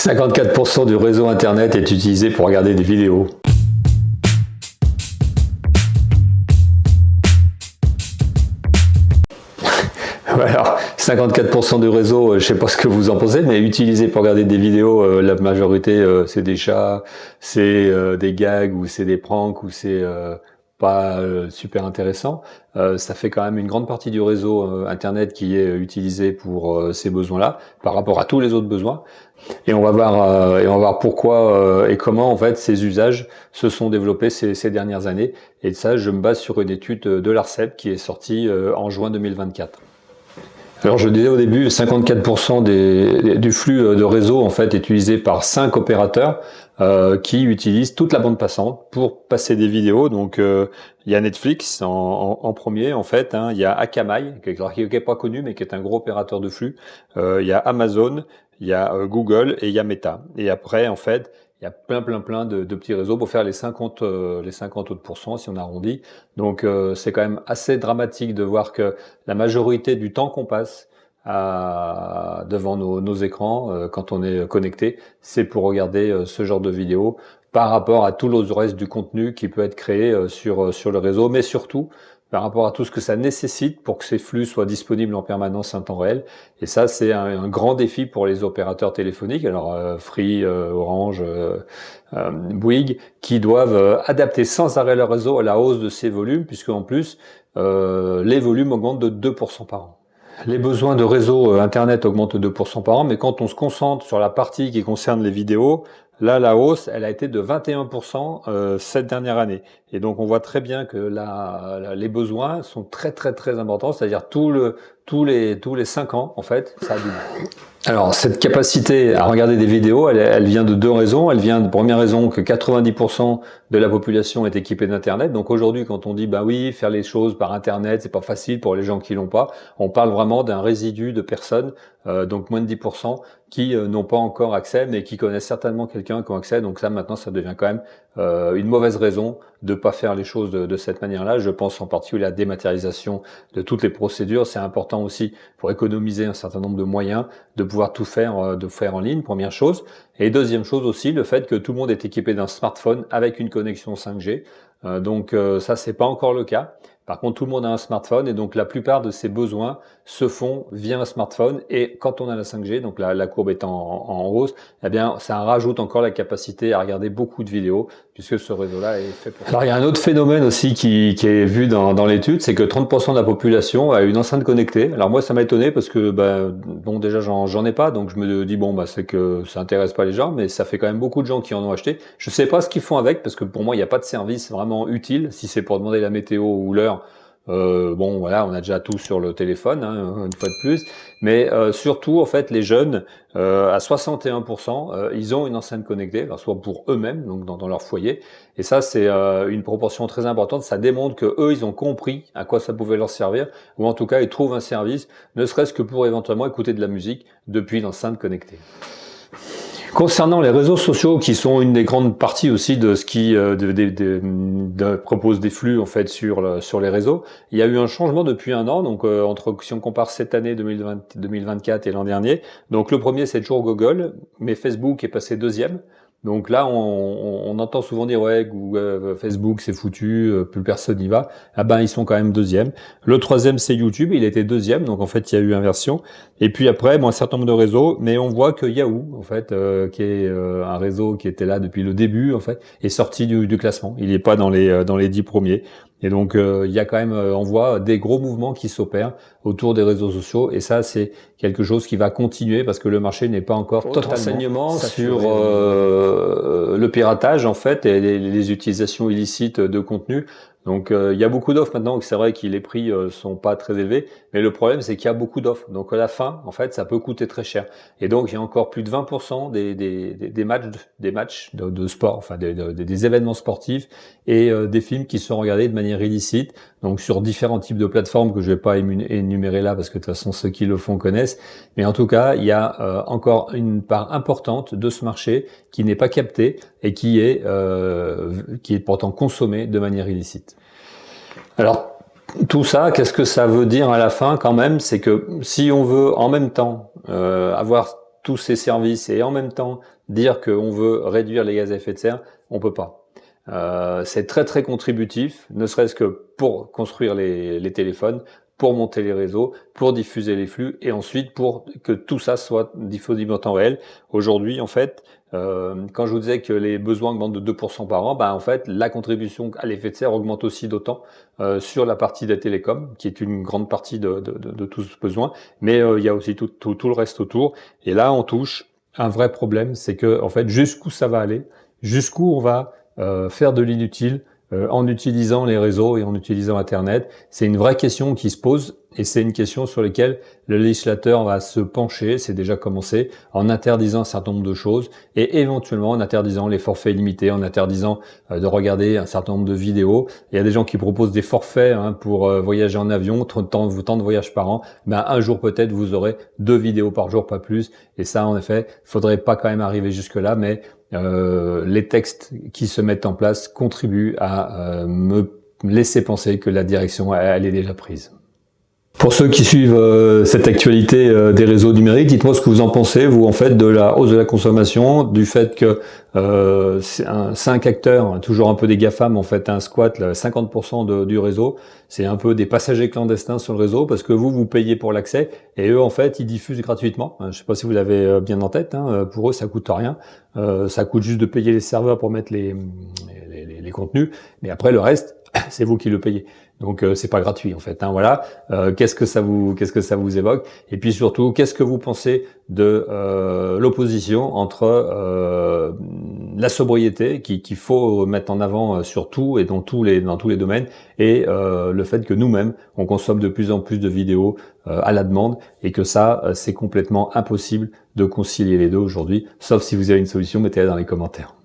54% du réseau Internet est utilisé pour regarder des vidéos. Alors, 54% du réseau, je ne sais pas ce que vous en pensez, mais utilisé pour regarder des vidéos, la majorité, c'est des chats, c'est des gags, ou c'est des pranks, ou c'est pas super intéressant. Ça fait quand même une grande partie du réseau Internet qui est utilisé pour ces besoins-là, par rapport à tous les autres besoins. Et on va voir pourquoi et comment en fait ces usages se sont développés ces dernières années. Et ça, je me base sur une étude de l'ARCEP qui est sortie en juin 2024. Alors je disais au début, 54% du flux de réseau en fait est utilisé par 5 opérateurs qui utilisent toute la bande passante pour passer des vidéos. Donc il y a Netflix en premier en fait, hein. Il y a Akamai qui est pas connu mais qui est un gros opérateur de flux. Il y a Amazon, il y a Google et il y a Meta. Et après en fait il y a plein de petits réseaux pour faire les 50 autres pourcents si on arrondit. Donc c'est quand même assez dramatique de voir que la majorité du temps qu'on passe devant nos écrans quand on est connecté, c'est pour regarder ce genre de vidéos par rapport à tout le reste du contenu qui peut être créé sur le réseau, mais surtout par rapport à tout ce que ça nécessite pour que ces flux soient disponibles en permanence en temps réel. Et ça, c'est un grand défi pour les opérateurs téléphoniques, alors Free, Orange, Bouygues, qui doivent adapter sans arrêt leur réseau à la hausse de ces volumes, puisque en plus, les volumes augmentent de 2% par an. Les besoins de réseau Internet augmentent de 2% par an, mais quand on se concentre sur la partie qui concerne les vidéos, là, la hausse, elle a été de 21% cette dernière année. Et donc, on voit très bien que les besoins sont très importants, c'est-à-dire tous les 5 ans, en fait, ça a doublé. Alors, cette capacité à regarder des vidéos, elle vient de 2 raisons. Elle vient de première raison que 90% de la population est équipée d'Internet. Donc aujourd'hui, quand on dit, bah oui, faire les choses par Internet, c'est pas facile pour les gens qui l'ont pas, on parle vraiment d'un résidu de personnes, donc moins de 10%, qui n'ont pas encore accès, mais qui connaissent certainement quelqu'un qui a accès. Donc ça, maintenant, ça devient quand même une mauvaise raison de pas faire les choses de cette manière-là. Je pense en particulier à la dématérialisation de toutes les procédures. C'est important aussi pour économiser un certain nombre de moyens de pouvoir tout faire, de faire en ligne, première chose. Et deuxième chose aussi, le fait que tout le monde est équipé d'un smartphone avec une connexion 5G. Donc ça, c'est pas encore le cas. Par contre, tout le monde a un smartphone et donc la plupart de ses besoins se font via un smartphone. Et quand on a la 5G, donc la courbe est en hausse, eh bien, ça rajoute encore la capacité à regarder beaucoup de vidéos puisque ce réseau-là est fait pour ça. Alors, il y a un autre phénomène aussi qui est vu dans l'étude, c'est que 30% de la population a une enceinte connectée. Alors moi, ça m'a étonné parce que, bon, déjà, j'en ai pas, donc je me dis, bon, c'est que ça intéresse pas les gens, mais ça fait quand même beaucoup de gens qui en ont acheté. Je sais pas ce qu'ils font avec parce que pour moi, il n'y a pas de service vraiment utile. Si c'est pour demander la météo ou l'heure, bon voilà, on a déjà tout sur le téléphone, hein, une fois de plus, mais surtout en fait les jeunes à 61%, ils ont une enceinte connectée, alors, soit pour eux-mêmes, donc dans leur foyer, et ça c'est une proportion très importante. Ça démontre que eux ils ont compris à quoi ça pouvait leur servir, ou en tout cas ils trouvent un service, ne serait-ce que pour éventuellement écouter de la musique depuis l'enceinte connectée. Concernant les réseaux sociaux, qui sont une des grandes parties aussi de ce qui propose des flux en fait sur les réseaux, il y a eu un changement depuis un an. Donc si on compare cette année 2024 et l'an dernier, donc le premier c'est toujours Google, mais Facebook est passé deuxième. Donc là, on entend souvent dire ouais, Google, Facebook c'est foutu, plus personne n'y va. Ah ben ils sont quand même deuxième. Le troisième c'est YouTube, il était deuxième, donc en fait il y a eu inversion. Et puis après, un certain nombre de réseaux, mais on voit que Yahoo, en fait, qui est un réseau qui était là depuis le début, en fait, est sorti du classement. Il n'est pas dans les 10 premiers. Et donc il y a quand même, on voit des gros mouvements qui s'opèrent autour des réseaux sociaux, et ça c'est quelque chose qui va continuer parce que le marché n'est pas encore totalement renseignement sur le piratage en fait et les utilisations illicites de contenu. Donc il y a beaucoup d'offres maintenant, c'est vrai que les prix sont pas très élevés, mais le problème c'est qu'il y a beaucoup d'offres. Donc à la fin, en fait, ça peut coûter très cher. Et donc il y a encore plus de 20% des matchs de sport, enfin des événements sportifs et des films qui sont regardés de manière illicite, donc sur différents types de plateformes que je vais pas énumérer là parce que de toute façon ceux qui le font connaissent. Mais en tout cas, il y a encore une part importante de ce marché qui n'est pas captée et qui est pourtant consommé de manière illicite. Alors, tout ça, qu'est-ce que ça veut dire à la fin quand même? C'est que si on veut en même temps avoir tous ces services et en même temps dire qu'on veut réduire les gaz à effet de serre, on peut pas. C'est très très contributif, ne serait-ce que pour construire les téléphones, pour monter les réseaux, pour diffuser les flux et ensuite pour que tout ça soit disponible en temps réel. Aujourd'hui, en fait, quand je vous disais que les besoins augmentent de 2% par an, en fait, la contribution à l'effet de serre augmente aussi d'autant sur la partie des télécoms, qui est une grande partie de tout ce besoin, mais il y a aussi tout le reste autour. Et là, on touche un vrai problème, c'est que en fait, jusqu'où ça va aller, jusqu'où on va faire de l'inutile en utilisant les réseaux et en utilisant Internet. C'est une vraie question qui se pose et c'est une question sur laquelle le législateur va se pencher, c'est déjà commencé, en interdisant un certain nombre de choses et éventuellement en interdisant les forfaits illimités, en interdisant de regarder un certain nombre de vidéos. Il y a des gens qui proposent des forfaits pour voyager en avion, tant de voyages par an. Un jour peut-être vous aurez 2 vidéos par jour, pas plus. Et ça, en effet, faudrait pas quand même arriver jusque-là, mais les textes qui se mettent en place contribuent à me laisser penser que la direction, elle est déjà prise. Pour ceux qui suivent cette actualité des réseaux numériques, dites-moi ce que vous en pensez, vous, en fait, de la hausse de la consommation, du fait que 5 acteurs, toujours un peu des GAFAM, en fait, squattent 50% du réseau. C'est un peu des passagers clandestins sur le réseau, parce que vous payez pour l'accès, et eux, en fait, ils diffusent gratuitement. Je sais pas si vous l'avez bien en tête, pour eux, ça coûte rien. Ça coûte juste de payer les serveurs pour mettre les contenus, mais après, le reste, c'est vous qui le payez. Donc c'est pas gratuit en fait. Voilà. Qu'est-ce que ça vous évoque? Et puis surtout, qu'est-ce que vous pensez de l'opposition entre la sobriété qu'il faut mettre en avant sur tout et dans tous les domaines, et le fait que nous-mêmes on consomme de plus en plus de vidéos à la demande et que ça c'est complètement impossible de concilier les deux aujourd'hui. Sauf si vous avez une solution, mettez-la dans les commentaires.